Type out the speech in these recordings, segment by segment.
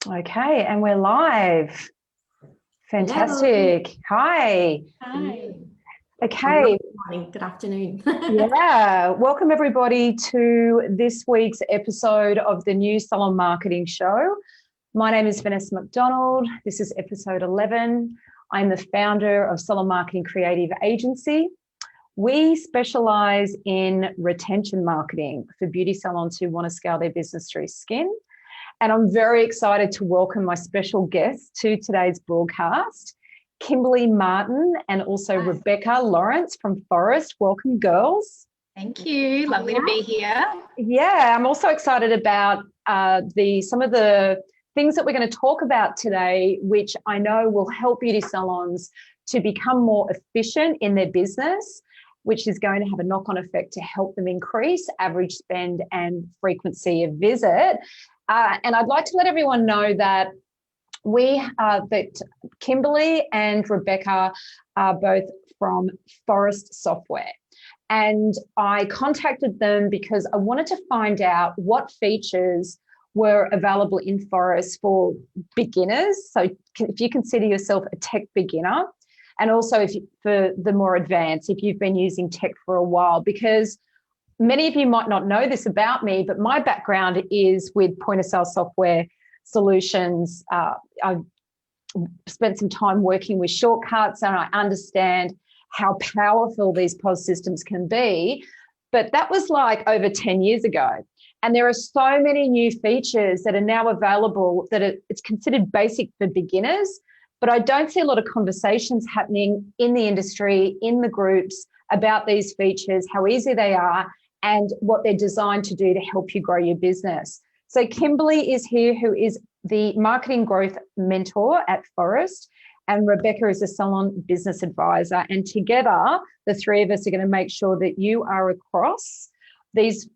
Okay, and we're live. Fantastic. Hello. Hi. Hi. Okay. Good morning. Good afternoon. Yeah. Welcome everybody to this week's episode of the new Salon Marketing Show. My name is Vanessa McDonald. This is episode 11. I'm the founder of Salon Marketing Creative Agency. We specialize in retention marketing for beauty salons who want to scale their business through skin. And I'm very excited to welcome my special guest to today's broadcast, Kimberley Martin and also Hi. Rebekah Lawrence from Phorest. Welcome, girls. Thank you. Lovely to be here. Yeah, I'm also excited about some of the things that we're going to talk about today, which I know will help beauty salons to become more efficient in their business, which is going to have a knock-on effect to help them increase average spend and frequency of visit. And I'd like to let everyone know that that Kimberley and Rebekah are both from Phorest Software. And I contacted them because I wanted to find out what features were available in Phorest for beginners. So if you consider yourself a tech beginner, and also for the more advanced, if you've been using tech for a while, because many of you might not know this about me, but my background is with point of sale software solutions. I've spent some time working with shortcuts and I understand how powerful these POS systems can be. But that was like over 10 years ago. And there are so many new features that are now available that it's considered basic for beginners. But I don't see a lot of conversations happening in the industry, in the groups about these features, how easy they are, and what they're designed to do to help you grow your business. So Kimberley is here, who is the marketing growth mentor at Phorest, and Rebekah is a salon business advisor. And together, the three of us are going to make sure that you are across these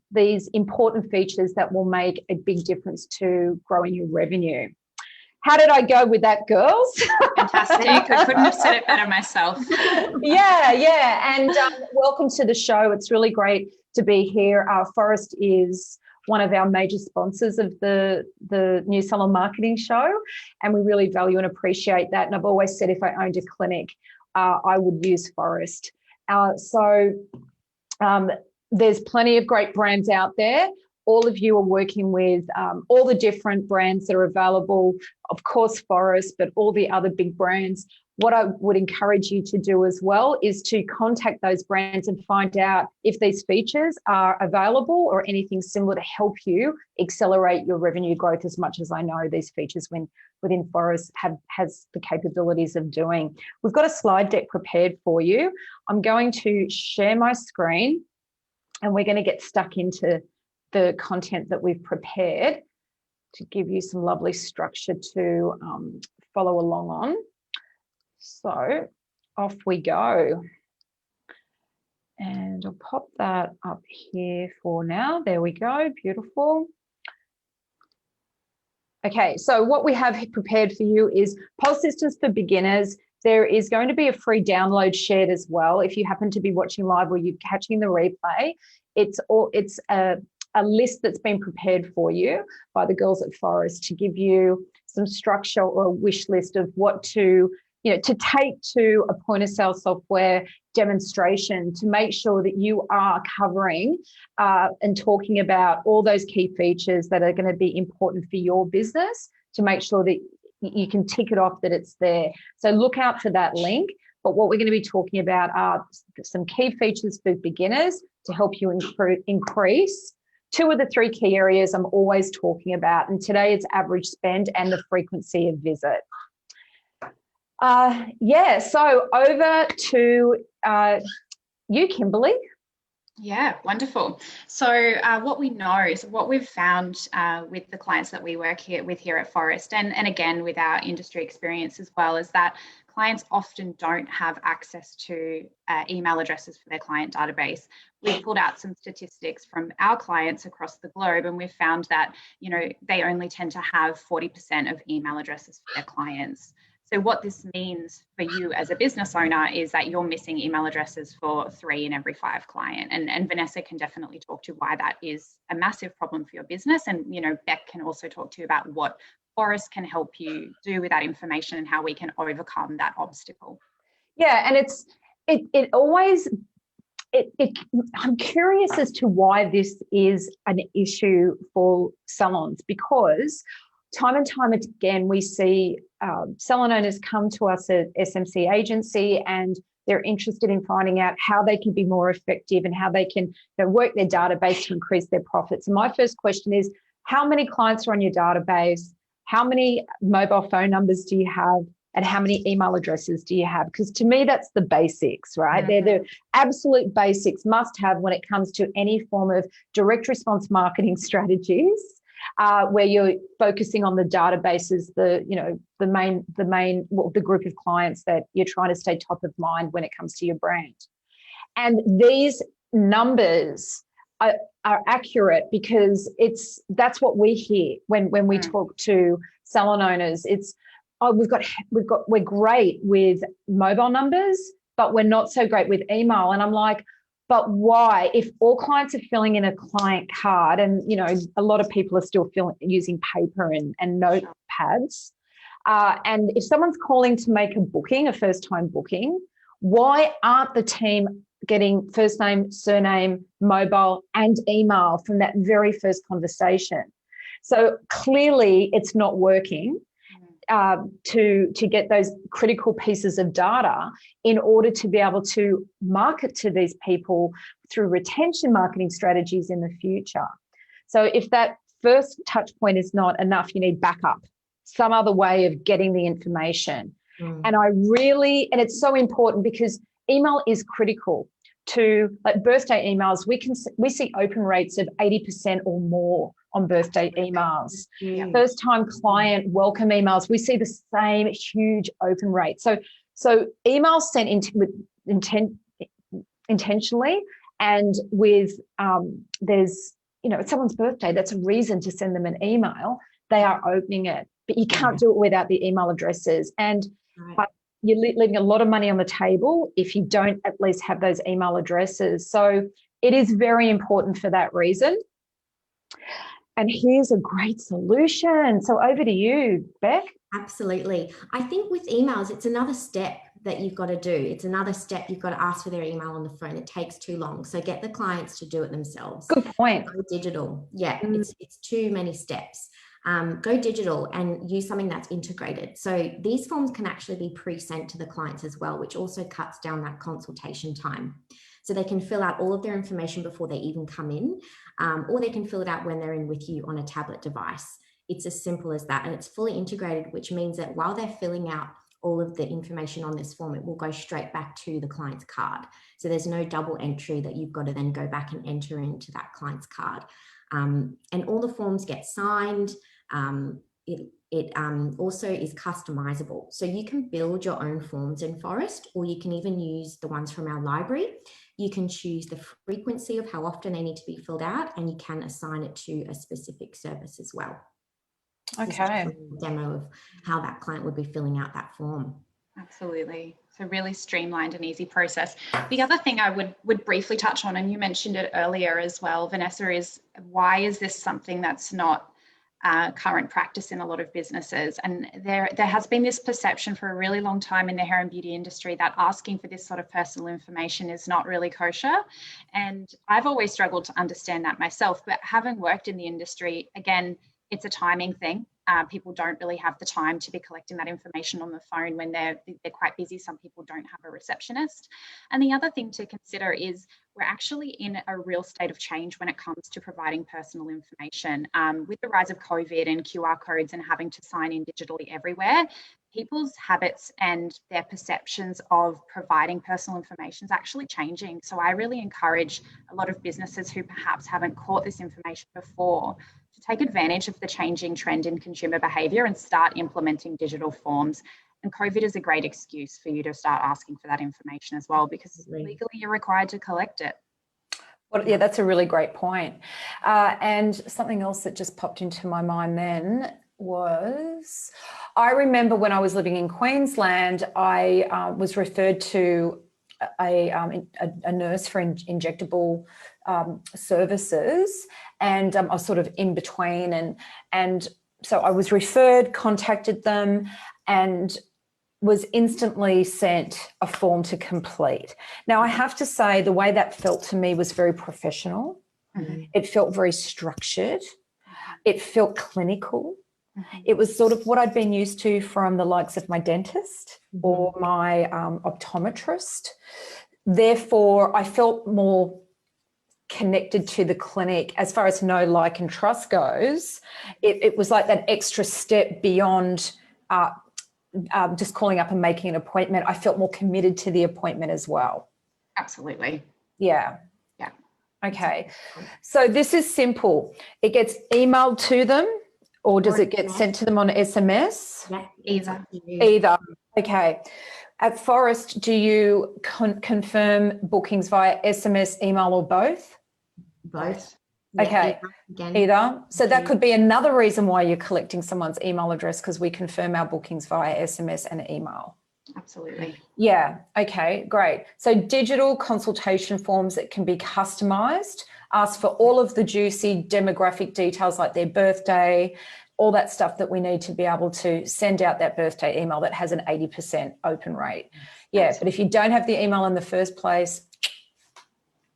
important features that will make a big difference to growing your revenue. How did I go with that, girls? Fantastic. I couldn't have said it better myself. Yeah. And welcome to the show. It's really great to be here. Phorest is one of our major sponsors of the new Salon Marketing Show, and we really value and appreciate that. And I've always said if I owned a clinic, I would use Phorest. There's plenty of great brands out there. All of you are working with all the different brands that are available, of course, Phorest, but all the other big brands. What I would encourage you to do as well is to contact those brands and find out if these features are available or anything similar to help you accelerate your revenue growth, as much as I know these features within Phorest has the capabilities of doing. We've got a slide deck prepared for you. I'm going to share my screen and we're going to get stuck into the content that we've prepared to give you some lovely structure to follow along on. So off we go. And I'll pop that up here for now. There we go. Beautiful. Okay, so what we have prepared for you is POS systems for beginners. There is going to be a free download shared as well. If you happen to be watching live or you're catching the replay, it's a list that's been prepared for you by the girls at Phorest to give you some structure or a wish list of what to take to a point of sale software demonstration to make sure that you are covering and talking about all those key features that are going to be important for your business, to make sure that you can tick it off that it's there. So look out for that link. But what we're going to be talking about are some key features for beginners to help you increase. Two of the three key areas I'm always talking about, and today it's average spend and the frequency of visit. So over to you, Kimberley. Yeah, wonderful. So what we know is what we've found with the clients that we work with here at Phorest, and again with our industry experience as well, is that clients often don't have access to email addresses for their client database. We've pulled out some statistics from our clients across the globe, and we've found that, they only tend to have 40% of email addresses for their clients. So what this means for you as a business owner is that you're missing email addresses for 3 in every 5 client. And Vanessa can definitely talk to why that is a massive problem for your business. And, Beck can also talk to you about what Phorest can help you do with that information and how we can overcome that obstacle. Yeah, and it always, I'm curious as to why this is an issue for salons, because time and time again we see salon owners come to us at SMC agency and they're interested in finding out how they can be more effective and how they can work their database to increase their profits. And my first question is, how many clients are on your database? How many mobile phone numbers do you have? And how many email addresses do you have? Because to me, that's the basics, right? Mm-hmm. They're the absolute basics must have when it comes to any form of direct response marketing strategies, where you're focusing on the databases, the group of clients that you're trying to stay top of mind when it comes to your brand. And these numbers are accurate because that's what we hear when we talk to salon owners. It's, oh, we're great with mobile numbers, but we're not so great with email. And I'm like, but why? If all clients are filling in a client card, and a lot of people are still using paper and notepads, and if someone's calling to make a booking, a first-time booking, why aren't the team getting first name, surname, mobile, and email from that very first conversation? So clearly, it's not working. To get those critical pieces of data in order to be able to market to these people through retention marketing strategies in the future. So if that first touch point is not enough, you need backup, some other way of getting the information. And and it's so important because email is critical to, like, birthday emails. We see open rates of 80% or more on birthday emails. First time client welcome emails, we see the same huge open rate. So emails sent with intentionally, and with it's someone's birthday, that's a reason to send them an email. They are opening it, but you can't do it without the email addresses. And you're leaving a lot of money on the table if you don't at least have those email addresses. So it is very important for that reason. And here's a great solution. So over to you, Beck. Absolutely. I think with emails, it's another step that you've got to do. It's another step. You've got to ask for their email on the phone. It takes too long. So get the clients to do it themselves. Good point. Go digital. Yeah, it's too many steps. Go digital and use something that's integrated. So these forms can actually be pre-sent to the clients as well, which also cuts down that consultation time. So they can fill out all of their information before they even come in, or they can fill it out when they're in with you on a tablet device. It's as simple as that. And it's fully integrated, which means that while they're filling out all of the information on this form, it will go straight back to the client's card. So there's no double entry that you've got to then go back and enter into that client's card. And all the forms get signed. It also is customizable. So you can build your own forms in Phorest, or you can even use the ones from our library. You can choose the frequency of how often they need to be filled out, and you can assign it to a specific service as well. Okay. A demo of how that client would be filling out that form. Absolutely. So really streamlined and easy process. The other thing I would briefly touch on, and you mentioned it earlier as well, Vanessa, is why is this something that's not current practice in a lot of businesses? And there has been this perception for a really long time in the hair and beauty industry that asking for this sort of personal information is not really kosher. And I've always struggled to understand that myself, but having worked in the industry, again, it's a timing thing. People don't really have the time to be collecting that information on the phone when they're quite busy. Some people don't have a receptionist. And the other thing to consider is we're actually in a real state of change when it comes to providing personal information. With the rise of COVID and QR codes and having to sign in digitally everywhere, people's habits and their perceptions of providing personal information is actually changing. So I really encourage a lot of businesses who perhaps haven't caught this information before to take advantage of the changing trend in consumer behaviour and start implementing digital forms. And COVID is a great excuse for you to start asking for that information as well, because legally you're required to collect it. Well, yeah, that's a really great point. And something else that just popped into my mind then was, I remember when I was living in Queensland, I was referred to a nurse for injectable services, and I was sort of in between, and so I was referred, contacted them, and was instantly sent a form to complete. Now, I have to say the way that felt to me was very professional. It felt very structured. It felt clinical. It was sort of what I'd been used to from the likes of my dentist or my optometrist. Therefore, I felt more connected to the clinic as far as know, like, and trust goes. It was like that extra step beyond just calling up and making an appointment. I felt more committed to the appointment as well. Absolutely. Yeah. Yeah. Okay. So this is simple. It gets emailed to them, or does it get sent to them on SMS? Yeah, Either. Okay. At Phorest, do you confirm bookings via SMS, email, or both? Both. Okay. Either. So that could be another reason why you're collecting someone's email address, because we confirm our bookings via SMS and email. Absolutely. Yeah. Okay, great. So digital consultation forms that can be customized, ask for all of the juicy demographic details like their birthday, all that stuff that we need to be able to send out that birthday email that has an 80% open rate. Yeah, but if you don't have the email in the first place,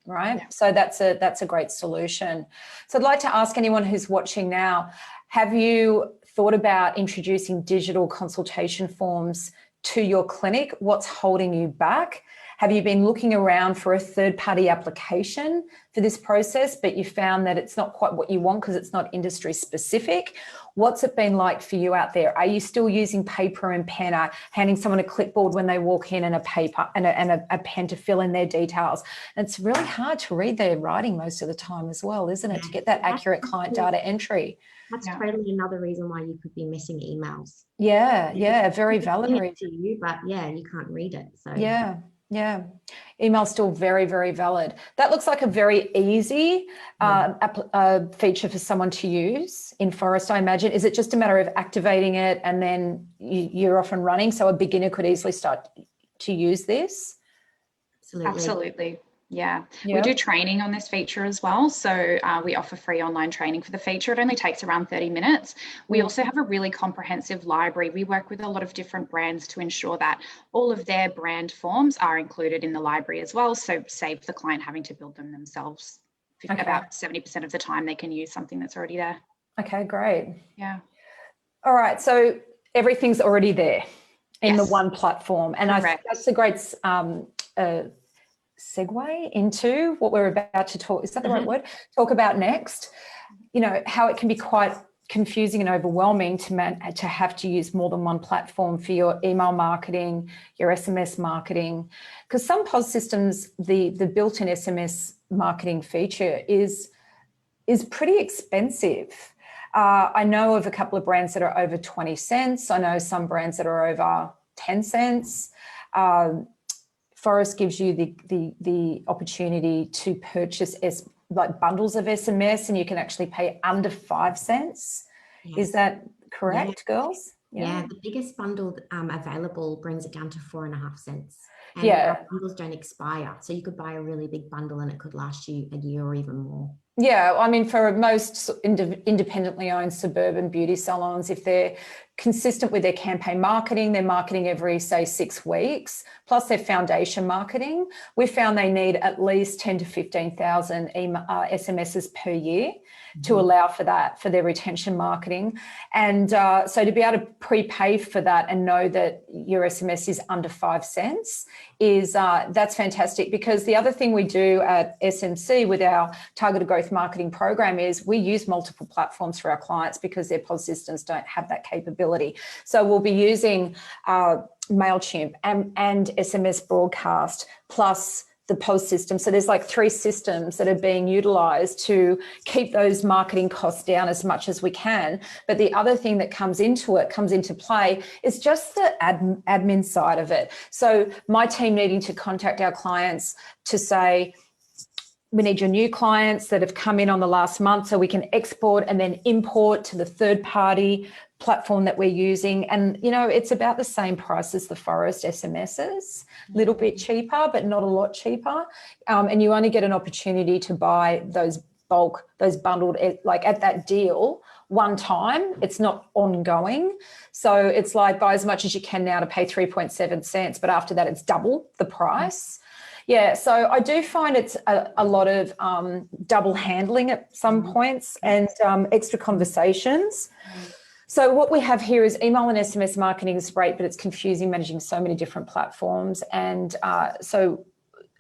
right? Yeah. So that's a great solution. So I'd like to ask anyone who's watching now, have you thought about introducing digital consultation forms to your clinic? What's holding you back? Have you been looking around for a third-party application for this process, but you found that it's not quite what you want because it's not industry specific? What's it been like for you out there? Are you still using paper and pen, or handing someone a clipboard when they walk in and a paper and a pen to fill in their details? And it's really hard to read their writing most of the time as well, isn't it, to get that accurate client data entry? That's totally another reason why you could be missing emails. Yeah, very valid reason. To you, but yeah, you can't read it. So yeah. Email's still very, very valid. That looks like a very easy feature for someone to use in Phorest, I imagine. Is it just a matter of activating it and then you're off and running? So a beginner could easily start to use this? Absolutely. Yeah. We do training on this feature as well. So we offer free online training for the feature. It only takes around 30 minutes. We also have a really comprehensive library. We work with a lot of different brands to ensure that all of their brand forms are included in the library as well. So save the client having to build them themselves. Okay. About 70% of the time they can use something that's already there. Okay, great. Yeah. All right. So everything's already there in the one platform. And I think that's a great segue into what we're about to talk, is that the right word? Talk about next. You know, how it can be quite confusing and overwhelming to have to use more than one platform for your email marketing, your SMS marketing, because some POS systems, the built-in SMS marketing feature is pretty expensive. I know of a couple of brands that are over 20 cents. I know some brands that are over 10 cents. Phorest gives you the opportunity to purchase like bundles of SMS, and you can actually pay under 5 cents. Yes. Is that correct, girls? Yeah, the biggest bundle available brings it down to 4.5 cents. And bundles don't expire. So you could buy a really big bundle and it could last you a year or even more. Yeah, I mean, for most independently owned suburban beauty salons, if they're consistent with their campaign marketing, they're marketing every, say, 6 weeks, plus their foundation marketing, we found they need at least 10 to 15,000 SMSs per year to allow for that, for their retention marketing. And so to be able to prepay for that and know that your SMS is under 5 cents is that's fantastic, because the other thing we do at SMC with our targeted growth marketing program is we use multiple platforms for our clients because their POS systems don't have that capability. So we'll be using MailChimp and SMS broadcast plus the POS system. So there's like 3 systems that are being utilized to keep those marketing costs down as much as we can. But the other thing that comes into play is just the admin side of it. So my team needing to contact our clients to say, we need your new clients that have come in on the last month so we can export and then import to the third party platform that we're using. And, you know, it's about the same price as the Phorest SMSs, a little bit cheaper, but not a lot cheaper. And you only get an opportunity to buy those bulk, those bundled, like at that deal one time. It's not ongoing. So it's like buy as much as you can now to pay 3.7 cents, but after that it's double the price. Yeah, so I do find it's a lot of double handling at some points and extra conversations. So what we have here is email and SMS marketing is great, but it's confusing managing so many different platforms. And so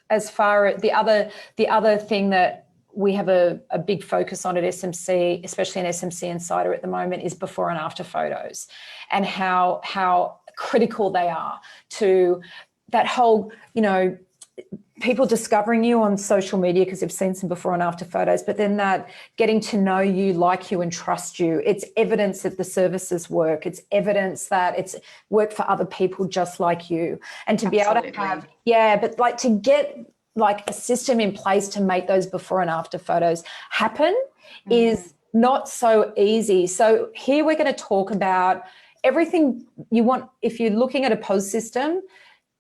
as far as the other thing that we have a big focus on at SMC, especially in SMC Insider at the moment, is before and after photos and how critical they are to that whole, you know, people discovering you on social media because they've seen some before and after photos, but then that getting to know you, like you and trust you. It's evidence that the services work. It's evidence that it's work for other people just like you. And to be able to have, but like to get like a system in place to make those before and after photos happen is not so easy. So here we're going to talk about everything you want. If you're looking at a POS system,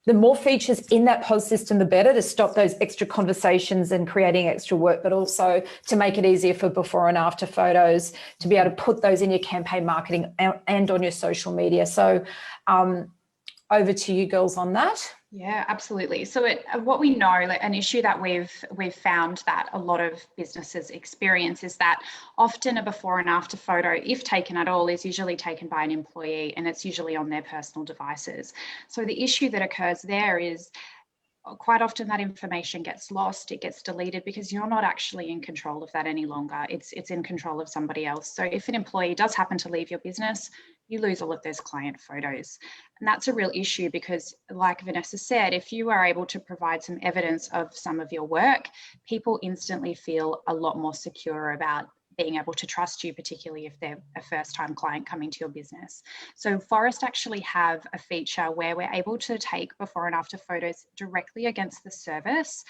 the more features in that POS system, the better, to stop those extra conversations and creating extra work, but also to make it easier for before and after photos, to be able to put those in your campaign marketing and on your social media. So over to you girls on that. Yeah, absolutely. So what we know, like an issue that we've found that a lot of businesses experience is that often a before and after photo, if taken at all, is usually taken by an employee and it's usually on their personal devices. So the issue that occurs there is quite often that information gets lost, it gets deleted because you're not actually in control of that any longer. It's in control of somebody else. So if an employee does happen to leave your business, you lose all of those client photos. And that's a real issue because, like Vanessa said, if you are able to provide some evidence of some of your work, people instantly feel a lot more secure about being able to trust you, particularly if they're a first-time client coming to your business. So Phorest actually have a feature where we're able to take before and after photos directly against the service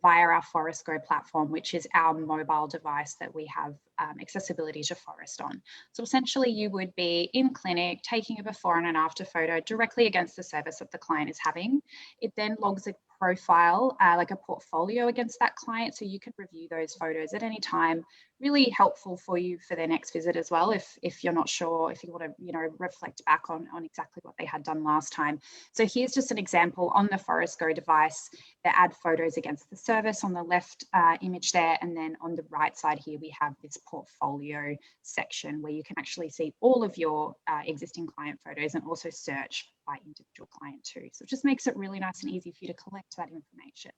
via our Phorest Go platform, which is our mobile device that we have accessibility to Phorest on. So essentially you would be in clinic taking a before and an after photo directly against the service that the client is having. It then logs a profile, like a portfolio against that client, so you can review those photos at any time. Really helpful for you for their next visit as well, if you're not sure, if you want to, you know, reflect back on exactly what they had done last time. So here's just an example on the Phorest Go device. They add photos against the service on the left image there, and then on the right side here we have this portfolio section where you can actually see all of your existing client photos and also search by individual client too. So it just makes it really nice and easy for you to collect that information.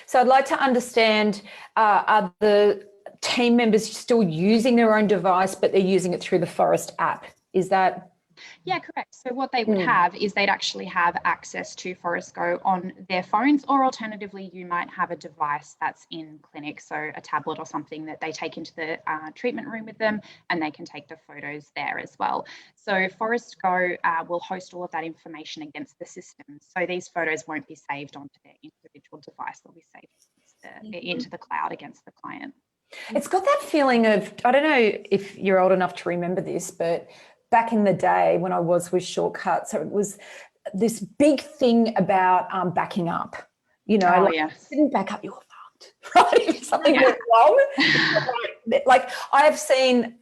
So I'd like to understand, are the team members still using their own device, but they're using it through the Phorest app? Is that? Yeah, correct. So what they would have is they'd actually have access to Phorest Go on their phones, or alternatively, you might have a device that's in clinic, so a tablet or something that they take into the treatment room with them, and they can take the photos there as well. So Phorest Go will host all of that information against the system. So these photos won't be saved onto their individual device, they'll be saved into the cloud against the client. It's got that feeling of, I don't know if you're old enough to remember this, but back in the day when I was with Shortcut, so it was this big thing about backing up. You know, didn't back up, you were fucked, right? If something went wrong. Like I've seen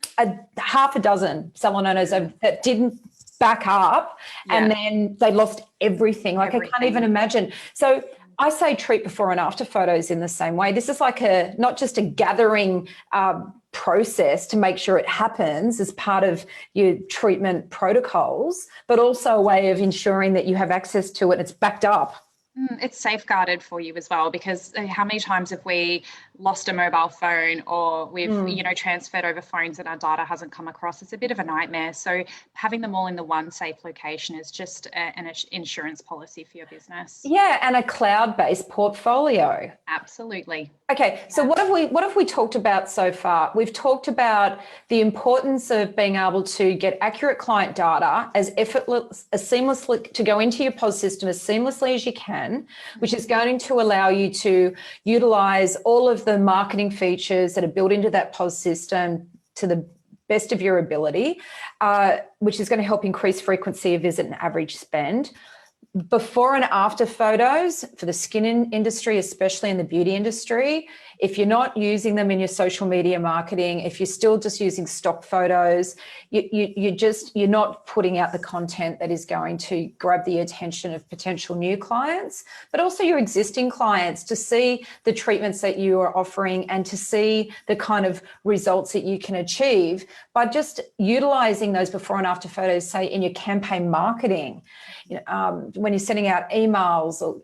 half a dozen salon owners that didn't back up and then they lost everything. Like I can't even imagine. So I say treat before and after photos in the same way. This is like not just a gathering process to make sure it happens as part of your treatment protocols, but also a way of ensuring that you have access to it and it's backed up. It's safeguarded for you as well, because how many times have we lost a mobile phone, or we've transferred over phones and our data hasn't come across? It's a bit of a nightmare. So having them all in the one safe location is just an insurance policy for your business. Yeah, and a cloud-based portfolio. Absolutely. Okay, so what have we talked about so far? We've talked about the importance of being able to get accurate client data as seamlessly, to go into your POS system as seamlessly as you can, which is going to allow you to utilize all of the marketing features that are built into that POS system to the best of your ability, which is going to help increase frequency of visit and average spend. before and after photos for the skin industry, especially in the beauty industry, if you're not using them in your social media marketing, if you're still just using stock photos, you're not putting out the content that is going to grab the attention of potential new clients, but also your existing clients, to see the treatments that you are offering and to see the kind of results that you can achieve by just utilizing those before and after photos, say in your campaign marketing. When you're sending out emails or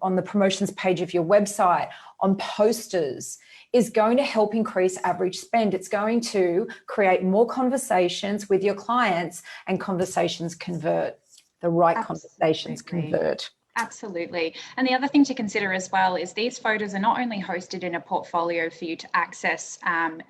on the promotions page of your website, on posters, is going to help increase average spend. It's going to create more conversations with your clients, and conversations convert. The right conversations convert. Absolutely. And the other thing to consider as well is these photos are not only hosted in a portfolio for you to access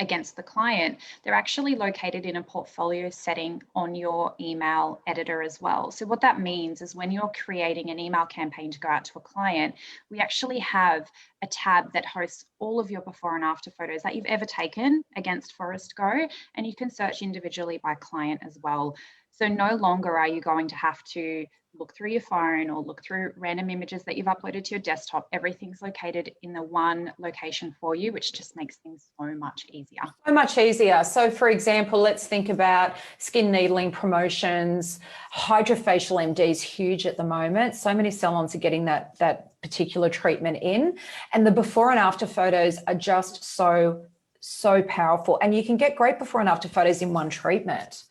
against the client, they're actually located in a portfolio setting on your email editor as well. So what that means is when you're creating an email campaign to go out to a client, we actually have a tab that hosts all of your before and after photos that you've ever taken against Phorest Go, and you can search individually by client as well. So no longer are you going to have to look through your phone or look through random images that you've uploaded to your desktop. Everything's located in the one location for you, which just makes things so much easier. So much easier. So for example, let's think about skin needling promotions. Hydrofacial MD is huge at the moment. So many salons are getting that particular treatment in, and the before and after photos are just so powerful. And you can get great before and after photos in one treatment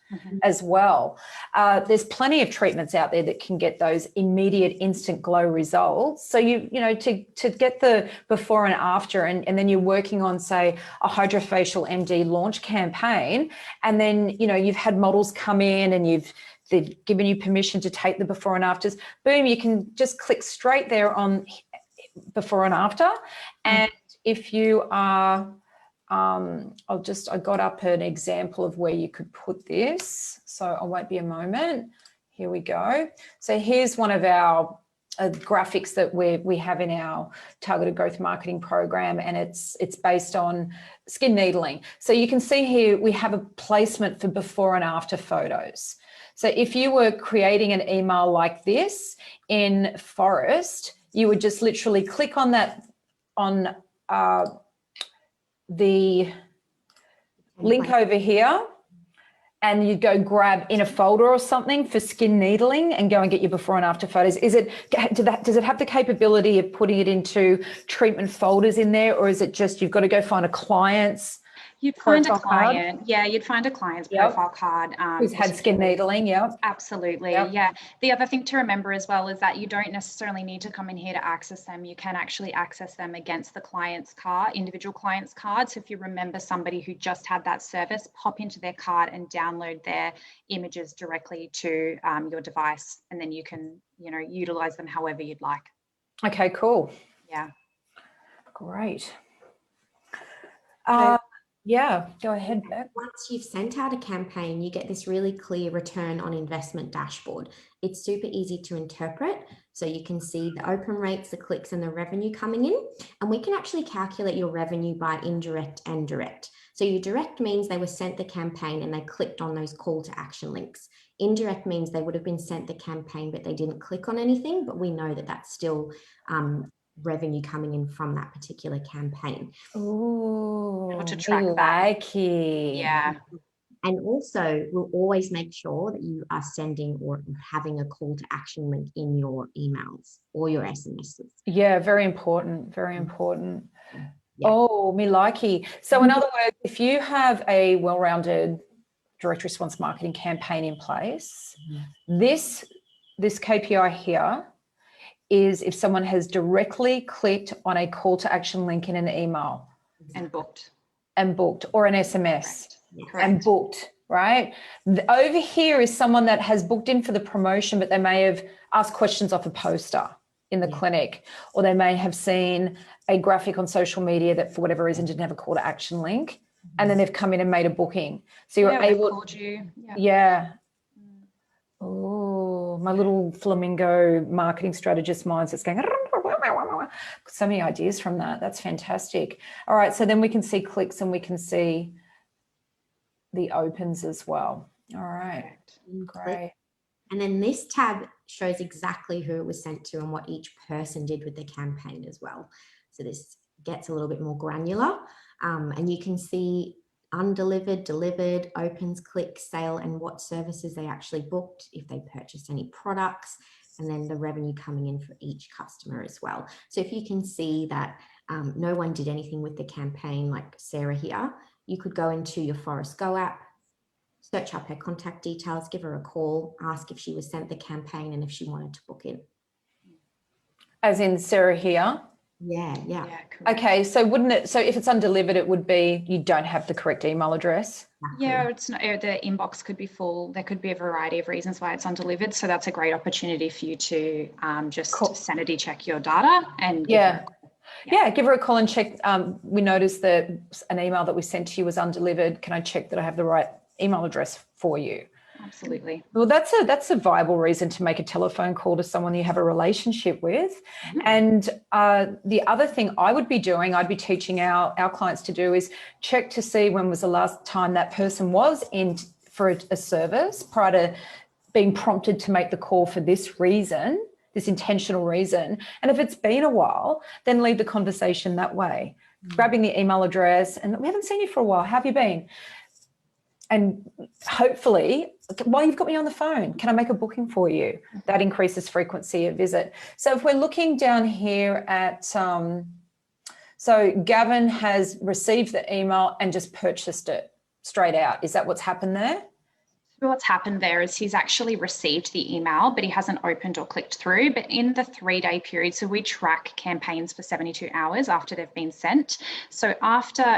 as well. There's plenty of treatments out there that can get those immediate instant glow results. So to get the before and after, and then you're working on, say, a Hydrofacial MD launch campaign, and then you've had models come in and they've given you permission to take the before and afters. Boom, you can just click straight there on before and after. And if you are I got up an example of where you could put this, so I won't be a moment. Here we go. So here's one of our graphics that we have in our targeted growth marketing program, and it's based on skin needling. So you can see here we have a placement for before and after photos. So if you were creating an email like this in Phorest, you would just literally click on that, on the link over here, and you go grab in a folder or something for skin needling and go and get your before and after photos. Does it have the capability of putting it into treatment folders in there, or is it just you've got to go find a client's You'd find a client, you'd find a client's profile card. Who's had skin needling, Absolutely, yeah. The other thing to remember as well is that you don't necessarily need to come in here to access them. You can actually access them against the client's card, individual client's card. So if you remember somebody who just had that service, pop into their card and download their images directly to your device, and then you can, utilize them however you'd like. Okay, cool. Yeah. Great. Yeah, go ahead, Beck. Once you've sent out a campaign, you get this really clear return on investment dashboard. It's super easy to interpret. So you can see the open rates, the clicks, and the revenue coming in. And we can actually calculate your revenue by indirect and direct. So your direct means they were sent the campaign and they clicked on those call to action links. Indirect means they would have been sent the campaign, but they didn't click on anything, but we know that that's still revenue coming in from that particular campaign. Oh, to track that. Yeah. And also, we'll always make sure that you are sending or having a call to action link in your emails or your SMSs. Yeah, very important. Very important. Yeah. Oh, me likey. So in other words, if you have a well-rounded direct response marketing campaign in place, this KPI here is if someone has directly clicked on a call to action link in an email and booked or an SMS. Correct. And booked, right? Over here is someone that has booked in for the promotion, but they may have asked questions off a poster in the clinic, or they may have seen a graphic on social media that for whatever reason didn't have a call to action link, and then they've come in and made a booking. So you're able called you. Yeah. Oh, my little flamingo marketing strategist mindset's going, so many ideas from that. That's fantastic. All right, so then we can see clicks and we can see the opens as well. All right, great. And then this tab shows exactly who it was sent to and what each person did with the campaign as well. So this gets a little bit more granular, and you can see undelivered, delivered, opens, clicks, sale, and what services they actually booked, if they purchased any products, and then the revenue coming in for each customer as well. So if you can see that no one did anything with the campaign, like Sarah here, you could go into your Phorest Go app, search up her contact details, give her a call, ask if she was sent the campaign and if she wanted to book in. As in Sarah here? Yeah. Okay, so wouldn't it, so if it's undelivered, it would be you don't have the correct email address? Yeah, it's not, the inbox could be full. There could be a variety of reasons why it's undelivered. So that's a great opportunity for you to just sanity check your data and give her a call. Yeah, give her a call and check. We noticed that an email that we sent to you was undelivered. Can I check that I have the right email address for you? Absolutely. Well, that's a viable reason to make a telephone call to someone you have a relationship with. Mm-hmm. And the other thing I would be doing, I'd be teaching our clients to do, is check to see when was the last time that person was in for a service prior to being prompted to make the call for this reason, this intentional reason. And if it's been a while, then lead the conversation that way, grabbing the email address. And we haven't seen you for a while. How have you been? And hopefully, while you've got me on the phone, can I make a booking for you? That increases frequency of visit. So if we're looking down here at, so Gavin has received the email and just purchased it straight out. Is that what's happened there? What's happened there is he's actually received the email, but he hasn't opened or clicked through. But in the 3-day period, so we track campaigns for 72 hours after they've been sent. So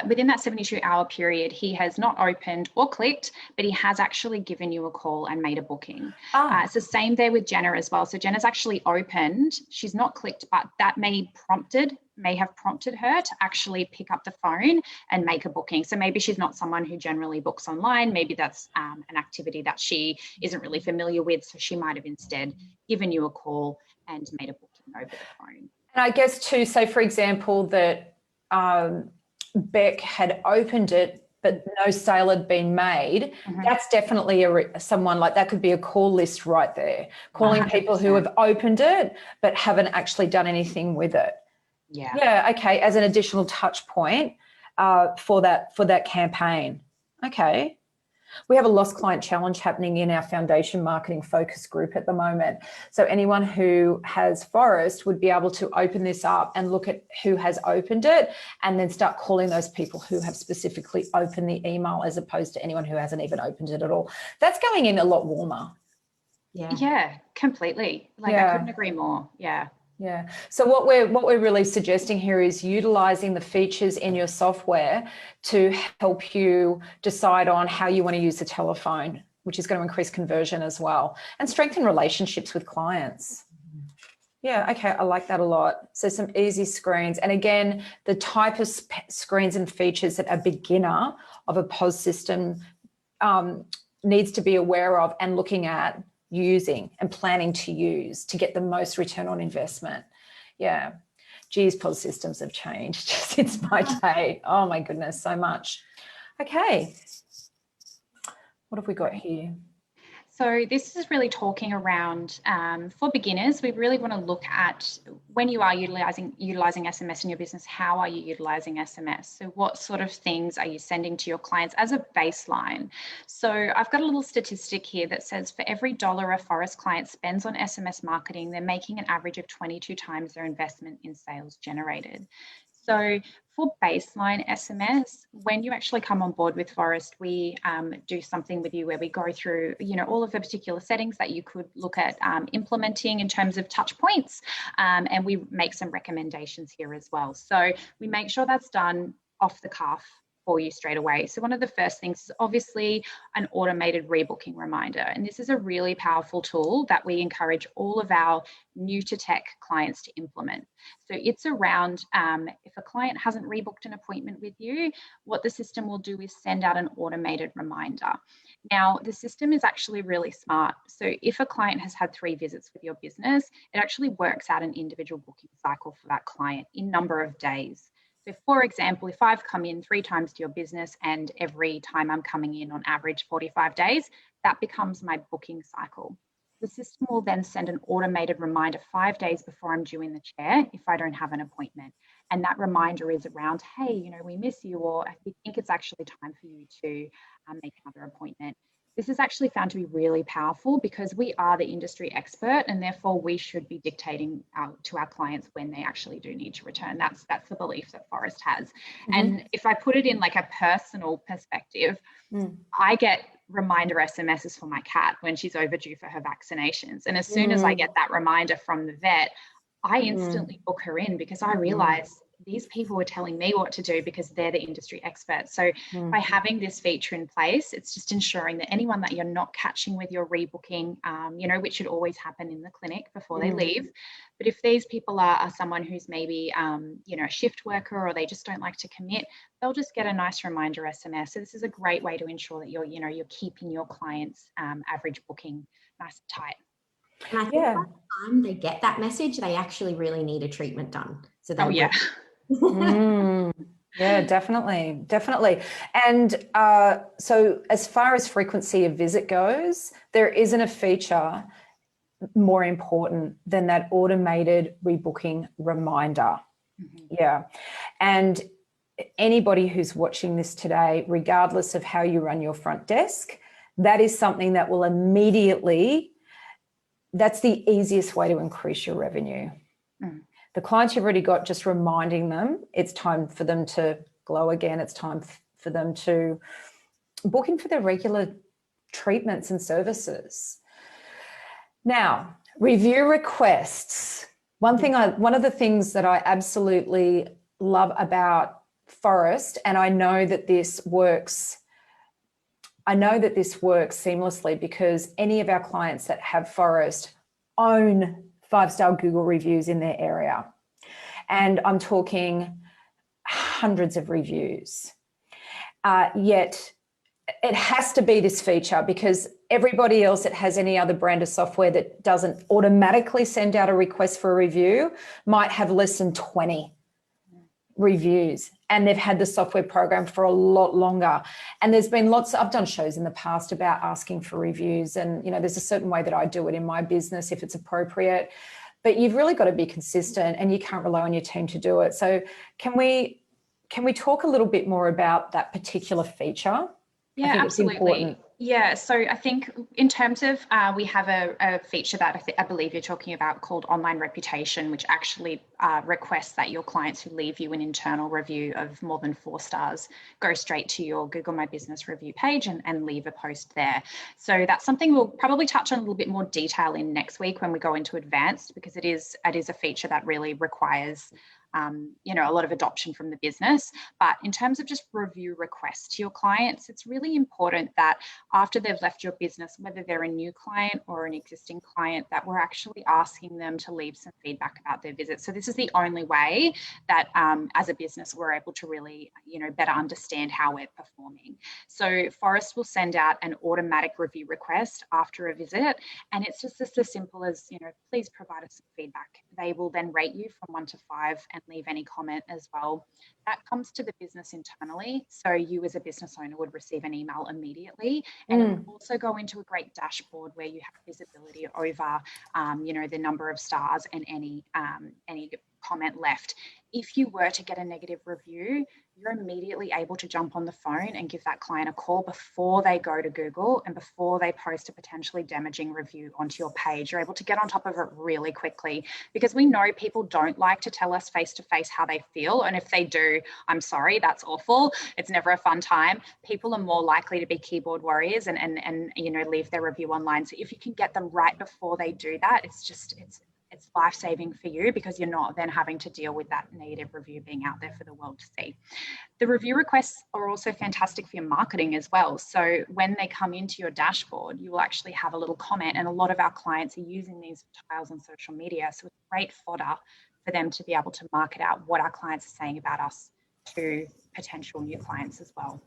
within that 72-hour period, he has not opened or clicked, but he has actually given you a call and made a booking. It's the same there with Jenna as well. So Jenna's actually opened, she's not clicked, but that may have prompted her to actually pick up the phone and make a booking. So maybe she's not someone who generally books online. Maybe that's an activity that she isn't really familiar with. So she might have instead given you a call and made a booking over the phone. And I guess too, say for example that Beck had opened it, but no sale had been made. Mm-hmm. That's definitely someone like that could be a call list right there, calling 100%. People who have opened it but haven't actually done anything with it. Yeah. Okay. As an additional touch point for that campaign. Okay. We have a lost client challenge happening in our foundation marketing focus group at the moment. So anyone who has Phorest would be able to open this up and look at who has opened it and then start calling those people who have specifically opened the email as opposed to anyone who hasn't even opened it at all. That's going in a lot warmer. Yeah, completely. I couldn't agree more. Yeah. Yeah. So what we're really suggesting here is utilizing the features in your software to help you decide on how you want to use the telephone, which is going to increase conversion as well and strengthen relationships with clients. Yeah. Okay. I like that a lot. So some easy screens. And again, the type of screens and features that a beginner of a POS system needs to be aware of and looking at, using and planning to use to get the most return on investment. Yeah. Geez, POS systems have changed since my day. Oh my goodness, so much. Okay. What have we got here? So this is really talking around for beginners. We really want to look at when you are utilizing SMS in your business, how are you utilizing SMS? So what sort of things are you sending to your clients as a baseline? So I've got a little statistic here that says for every $1 a Phorest client spends on SMS marketing, they're making an average of 22 times their investment in sales generated. So for baseline SMS, when you actually come on board with Phorest, we do something with you where we go through, all of the particular settings that you could look at implementing in terms of touch points, and we make some recommendations here as well. So we make sure that's done off the cuff for you straight away. So one of the first things is obviously an automated rebooking reminder. And this is a really powerful tool that we encourage all of our new to tech clients to implement. So it's around if a client hasn't rebooked an appointment with you, what the system will do is send out an automated reminder. Now, the system is actually really smart. So if a client has had 3 visits with your business, it actually works out an individual booking cycle for that client in number of days. So for example, if I've come in 3 times to your business and every time I'm coming in on average 45 days, that becomes my booking cycle. The system will then send an automated reminder 5 days before I'm due in the chair if I don't have an appointment. And that reminder is around, hey, you know, we miss you, or we think it's actually time for you to make another appointment. This is actually found to be really powerful because we are the industry expert, and therefore we should be dictating to our clients when they actually do need to return. That's the belief that Phorest has. And if I put it in like a personal perspective, I get reminder SMSs for my cat when she's overdue for her vaccinations. And as soon as I get that reminder from the vet, I instantly book her in because I realize these people are telling me what to do because they're the industry experts. So by having this feature in place, it's just ensuring that anyone that you're not catching with your rebooking, you know, which should always happen in the clinic before they leave. But if these people are someone who's maybe, you know, a shift worker, or they just don't like to commit, they'll just get a nice reminder SMS. So this is a great way to ensure that you're keeping your clients' average booking nice and tight. And I think by the time they get that message, they actually really need a treatment done. So they yeah, definitely. And so as far as frequency of visit goes, there isn't a feature more important than that automated rebooking reminder. Yeah. And anybody who's watching this today, regardless of how you run your front desk, that is something that will immediately, that's the easiest way to increase your revenue. The clients you've already got, just reminding them it's time for them to glow again. It's time for them to book in for their regular treatments and services. Now, review requests. One of the things that I absolutely love about Phorest, and I know that this works seamlessly because any of our clients that have Phorest own 5-star Google reviews in their area. And I'm talking hundreds of reviews. Yet it has to be this feature because everybody else that has any other brand of software that doesn't automatically send out a request for a review might have less than 20 reviews, and they've had the software program for a lot longer. And there's been I've done shows in the past about asking for reviews, and you know, there's a certain way that I do it in my business if it's appropriate, but you've really got to be consistent and you can't rely on your team to do it. So can we talk a little bit more about that particular feature? Yeah, absolutely. Yeah, so I think in terms of, we have a feature that I believe you're talking about called Online Reputation, which actually requests that your clients who leave you an internal review of more than 4 stars go straight to your Google My Business review page and leave a post there. So that's something we'll probably touch on a little bit more detail in next week when we go into advanced, because it is a feature that really requires you know, a lot of adoption from the business. But in terms of just review requests to your clients, it's really important that after they've left your business, whether they're a new client or an existing client, that we're actually asking them to leave some feedback about their visit. So this is the only way that as a business, we're able to really, you know, better understand how we're performing. So Phorest will send out an automatic review request after a visit. And it's just as simple as, you know, please provide us some feedback. They will then rate you from 1 to 5 and leave any comment as well. That comes to the business internally. So you as a business owner would receive an email immediately, and it will also go into a great dashboard where you have visibility over, you know, the number of stars and any comment left. If you were to get a negative review, you're immediately able to jump on the phone and give that client a call before they go to Google and before they post a potentially damaging review onto your page. You're able to get on top of it really quickly, because we know people don't like to tell us face to face how they feel. And if they do, I'm sorry, that's awful. It's never a fun time. People are more likely to be keyboard warriors and you know, leave their review online. So if you can get them right before they do that, it's life-saving for you, because you're not then having to deal with that negative review being out there for the world to see. The review requests are also fantastic for your marketing as well. So when they come into your dashboard, you will actually have a little comment, and a lot of our clients are using these tiles on social media. So it's great fodder for them to be able to market out what our clients are saying about us to potential new clients as well.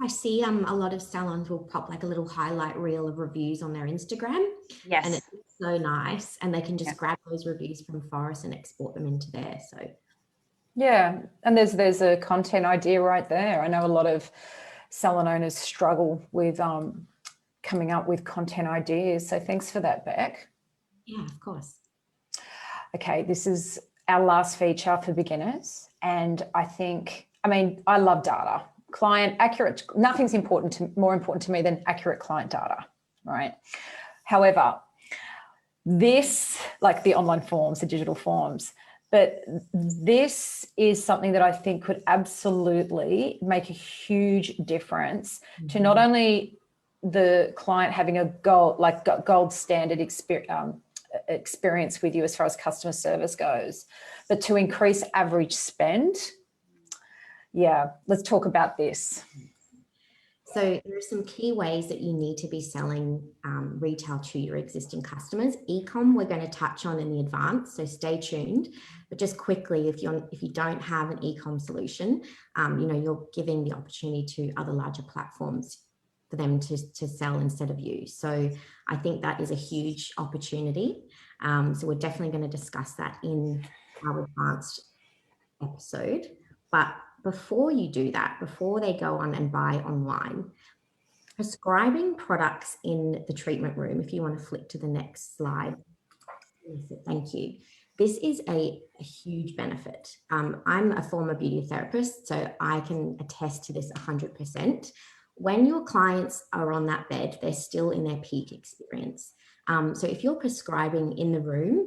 I see a lot of salons will pop like a little highlight reel of reviews on their Instagram. Yes. And it's so nice. And they can just grab those reviews from Phorest and export them into there. So yeah, and there's a content idea right there. I know a lot of salon owners struggle with coming up with content ideas. So thanks for that, Beck. Yeah, of course. Okay, this is our last feature for beginners. And I love data. Client accurate, nothing's more important to me than accurate client data, right? However, this, like the online forms, the digital forms, but this is something that I think could absolutely make a huge difference to not only the client having a gold standard experience with you as far as customer service goes, but to increase average spend. Yeah, let's talk about this. So there are some key ways that you need to be selling retail to your existing customers. E-com we're going to touch on in the advance, so stay tuned. But just quickly, if you don't have an e-com solution, you're giving the opportunity to other larger platforms for them to sell instead of you. So I think that is a huge opportunity. So we're definitely going to discuss that in our advanced episode. But before you do that, before they go on and buy online, prescribing products in the treatment room, if you want to flick to the next slide. Thank you. This is a huge benefit. I'm a former beauty therapist, so I can attest to this 100%. When your clients are on that bed, they're still in their peak experience. So if you're prescribing in the room,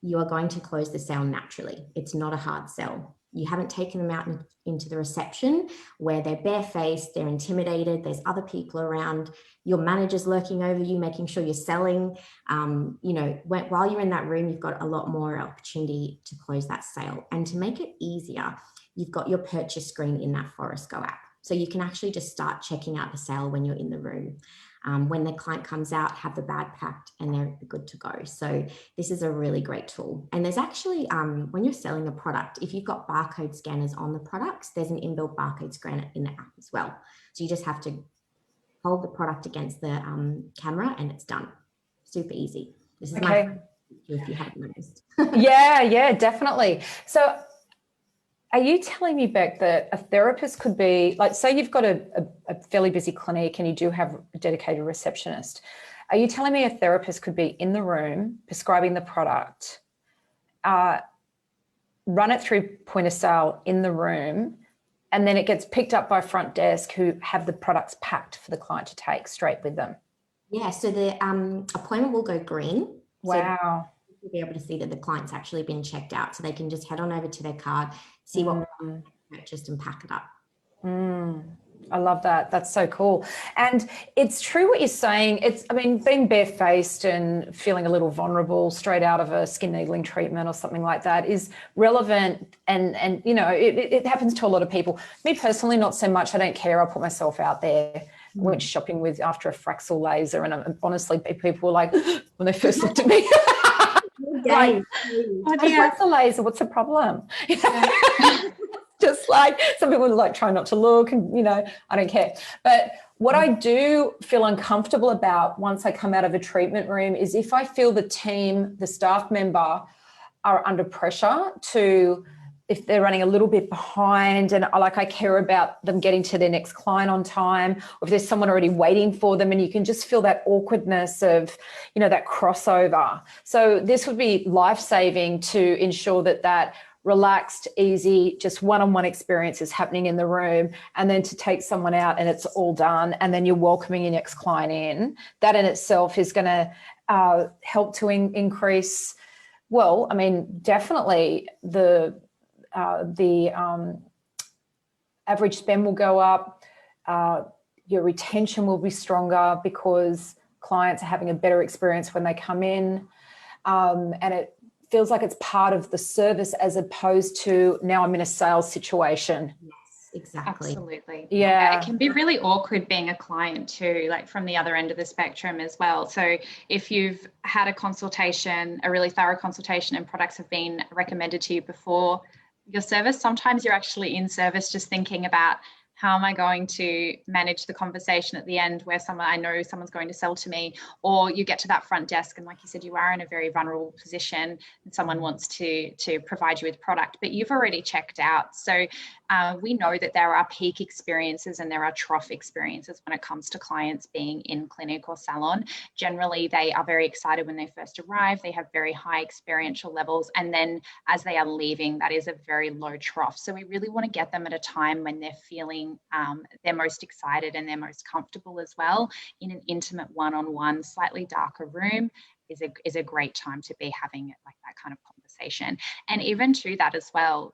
you are going to close the sale naturally. It's not a hard sell. You haven't taken them out into the reception where they're barefaced, they're intimidated, there's other people around, your manager's lurking over you, making sure you're selling. While you're in that room, you've got a lot more opportunity to close that sale. And to make it easier, you've got your purchase screen in that Phorest Go app. So you can actually just start checking out the sale when you're in the room. When the client comes out, have the bag packed and they're good to go. So this is a really great tool. And there's actually, when you're selling a product, if you've got barcode scanners on the products, there's an inbuilt barcode scanner in the app as well. So you just have to hold the product against the camera and it's done. Super easy. This is my if you haven't noticed. Yeah, definitely. So are you telling me, Beck, that a therapist could be, like, say you've got a fairly busy clinic and you do have a dedicated receptionist. Are you telling me a therapist could be in the room prescribing the product, run it through point of sale in the room, and then it gets picked up by front desk who have the products packed for the client to take straight with them? Yeah, so the appointment will go green. Wow. So you'll be able to see that the client's actually been checked out, so they can just head on over to their card, see what they purchased and pack it up. I love that. That's so cool. And it's true what you're saying. Being barefaced and feeling a little vulnerable straight out of a skin needling treatment or something like that is relevant. And it happens to a lot of people. Me personally, not so much. I don't care. I'll put myself out there. I went shopping after a Fraxel laser, and honestly, people were like, when they first looked at me, like, Fraxel laser, what's the problem? Just like some people like try not to look, and I don't care. But what I do feel uncomfortable about once I come out of a treatment room is if I feel the team, the staff member are under pressure if they're running a little bit behind, and I care about them getting to their next client on time, or if there's someone already waiting for them, and you can just feel that awkwardness of, that crossover. So this would be life-saving to ensure that relaxed, easy, just one-on-one experience is happening in the room, and then to take someone out and it's all done, and then you're welcoming your next client in. That in itself is going to help to increase, definitely the average spend will go up, your retention will be stronger because clients are having a better experience when they come in, and it feels like it's part of the service as opposed to now I'm in a sales situation. Yes, exactly. Absolutely. Yeah. It can be really awkward being a client too, like from the other end of the spectrum as well. So if you've had a consultation, a really thorough consultation, and products have been recommended to you before your service, sometimes you're actually in service just thinking about How am I going to manage the conversation at the end where I know someone's going to sell to me? Or you get to that front desk and, like you said, you are in a very vulnerable position and someone wants to provide you with product, but you've already checked out. So we know that there are peak experiences and there are trough experiences when it comes to clients being in clinic or salon. Generally, they are very excited when they first arrive. They have very high experiential levels. And then as they are leaving, that is a very low trough. So we really want to get them at a time when they're feeling they're most excited and they're most comfortable as well. In an intimate one-on-one, slightly darker room is a great time to be having like that kind of conversation. And even to that as well,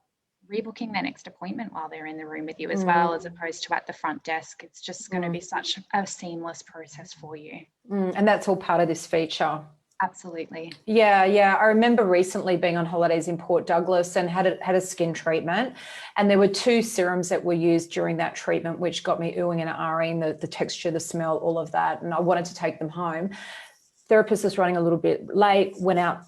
rebooking their next appointment while they're in the room with you as well, as opposed to at the front desk. It's just going to be such a seamless process for you. And that's all part of this feature. Absolutely. Yeah. I remember recently being on holidays in Port Douglas and had a skin treatment, and there were 2 serums that were used during that treatment, which got me oohing and ahhing, the texture, the smell, all of that. And I wanted to take them home. Therapist was running a little bit late, went out,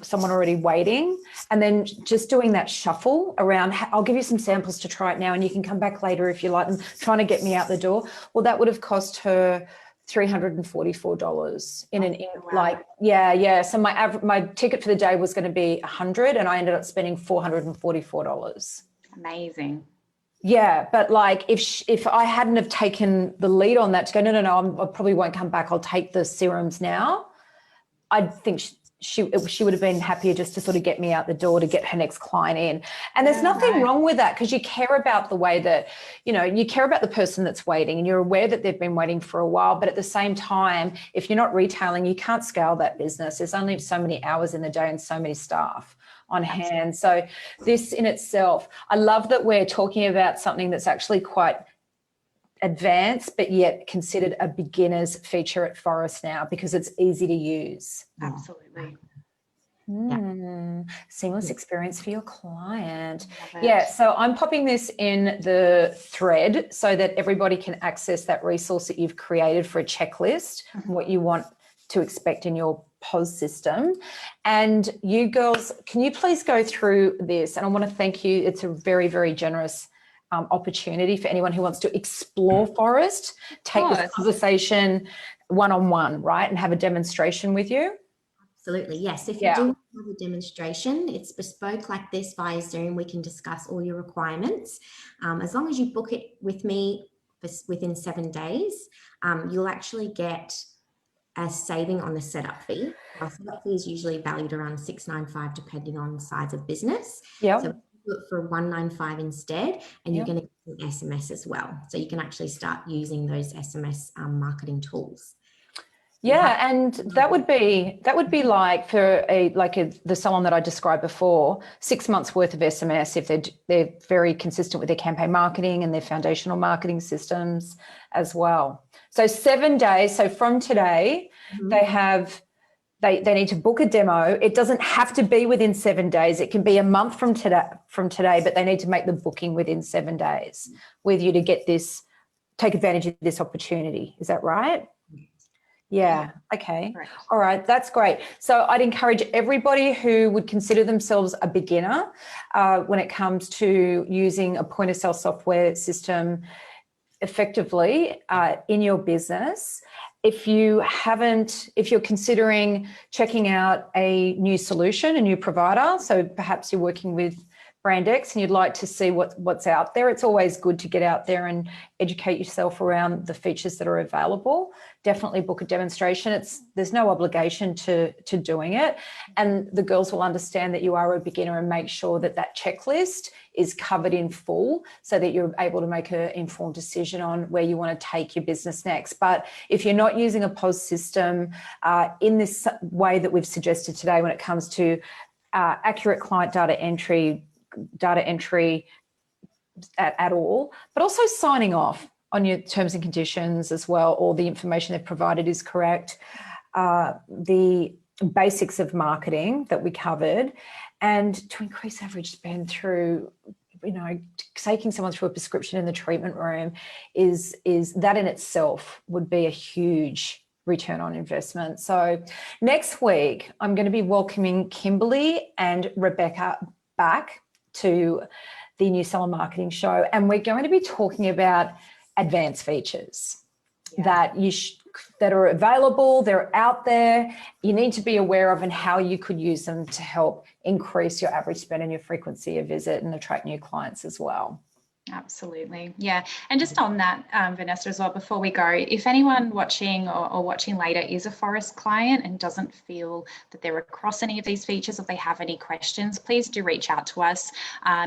someone already waiting, and then just doing that shuffle around, I'll give you some samples to try it now and you can come back later if you like, and trying to get me out the door. Well, that would have cost her $344 in an Wow. So my ticket for the day was going to be $100 and I ended up spending $444. Amazing. Yeah, but like if I hadn't have taken the lead on that to go, no, I probably won't come back, I'll take the serums now, I think she would have been happier just to sort of get me out the door to get her next client in. And there's nothing wrong with that, because you care about the way that, you care about the person that's waiting and you're aware that they've been waiting for a while. But at the same time, if you're not retailing, you can't scale that business. There's only so many hours in the day and so many staff on hand. So this in itself, I love that we're talking about something that's actually quite advanced, but yet considered a beginner's feature at Phorest now, because it's easy to use. Absolutely. Seamless experience for your client. Yeah, so I'm popping this in the thread so that everybody can access that resource that you've created for a checklist, what you want to expect in your POS system. And you girls, can you please go through this? And I want to thank you. It's a very, very generous opportunity for anyone who wants to explore Phorest, take this conversation one-on-one, right, and have a demonstration with you. Absolutely, yes. If you do have a demonstration, it's bespoke like this via Zoom. We can discuss all your requirements. As long as you book it with me within 7 days, you'll actually get a saving on the setup fee. Our setup fee is usually valued around $695 depending on size of business. Yeah. So do it for $195 instead, and you're going to get an SMS as well. So you can actually start using those SMS marketing tools. Yeah, and that would be like for the salon that I described before, 6 months worth of SMS if they're very consistent with their campaign marketing and their foundational marketing systems as well. So 7 days. So from today, they need to book a demo. It doesn't have to be within 7 days. It can be a month from today, but they need to make the booking within 7 days with you to get this, take advantage of this opportunity. Is that right? Yeah. Okay. Correct. All right. That's great. So I'd encourage everybody who would consider themselves a beginner when it comes to using a point of sale software system effectively in your business. If you're considering checking out a new solution, a new provider, so perhaps you're working with Brand X and you'd like to see what's out there, it's always good to get out there and educate yourself around the features that are available. Definitely book a demonstration. There's no obligation to doing it, and the girls will understand that you are a beginner and make sure that checklist is covered in full so that you're able to make an informed decision on where you want to take your business next. But if you're not using a POS system in this way that we've suggested today when it comes to accurate client data entry at all, but also signing off on your terms and conditions as well, or the information they've provided is correct, the basics of marketing that we covered, and to increase average spend through, taking someone through a prescription in the treatment room is that in itself would be a huge return on investment. So next week, I'm going to be welcoming Kimberley and Rebekah back to the new Salon Marketing Show, and we're going to be talking about advanced features that that are available, they're out there, you need to be aware of, and how you could use them to help increase your average spend and your frequency of visit and attract new clients as well. Absolutely. Yeah. And just on that, Vanessa, as well, before we go, if anyone watching or watching later is a Phorest client and doesn't feel that they're across any of these features, or they have any questions, please do reach out to us.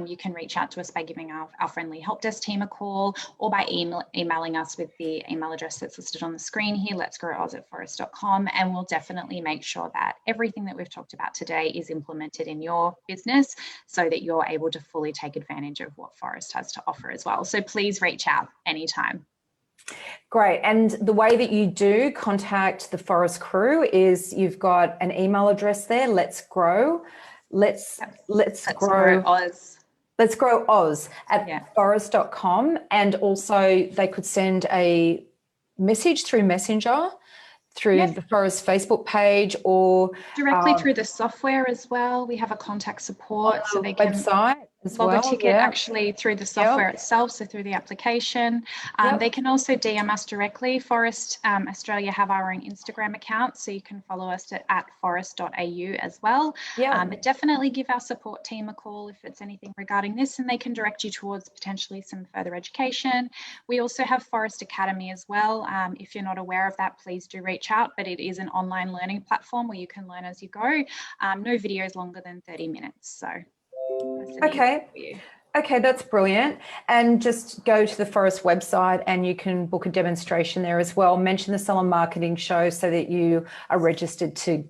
You can reach out to us by giving our friendly help desk team a call, or by emailing us with the email address that's listed on the screen here, letsgrowoz@phorest.com, and we'll definitely make sure that everything that we've talked about today is implemented in your business so that you're able to fully take advantage of what Phorest has to offer as well. So please reach out anytime. Great. And the way that you do contact the Phorest crew is you've got an email address there, Let's Grow Oz. Let's Grow Oz at phorest.com. And also they could send a message through Messenger, through the Phorest Facebook page, or directly through the software as well. We have a contact support, so they can website log a ticket actually through the software itself, so through the application. They can also DM us directly. Phorest Australia have our own Instagram account, so you can follow us at phorest.au as well. But definitely give our support team a call if it's anything regarding this, and they can direct you towards potentially some further education. We also have Phorest Academy as well. If you're not aware of that, please do reach out, but it is an online learning platform where you can learn as you go. No videos longer than 30 minutes. So okay, that's brilliant. And just go to the Phorest website and you can book a demonstration there as well. Mention the Salon Marketing Show so that you are registered to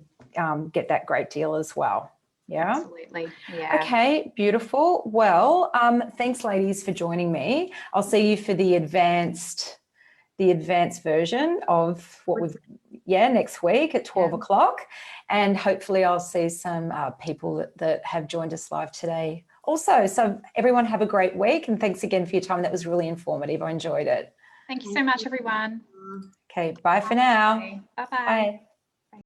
get that great deal as well. Yeah, absolutely. Yeah. Okay, beautiful. Well, thanks, ladies, for joining me. I'll see you for the advanced version of what we've next week at 12 o'clock, and hopefully I'll see some people that have joined us live today also. So everyone have a great week, and thanks again for your time. That was really informative. I enjoyed it. Thank you so much, everyone. Okay, bye for now. Bye-bye. Bye.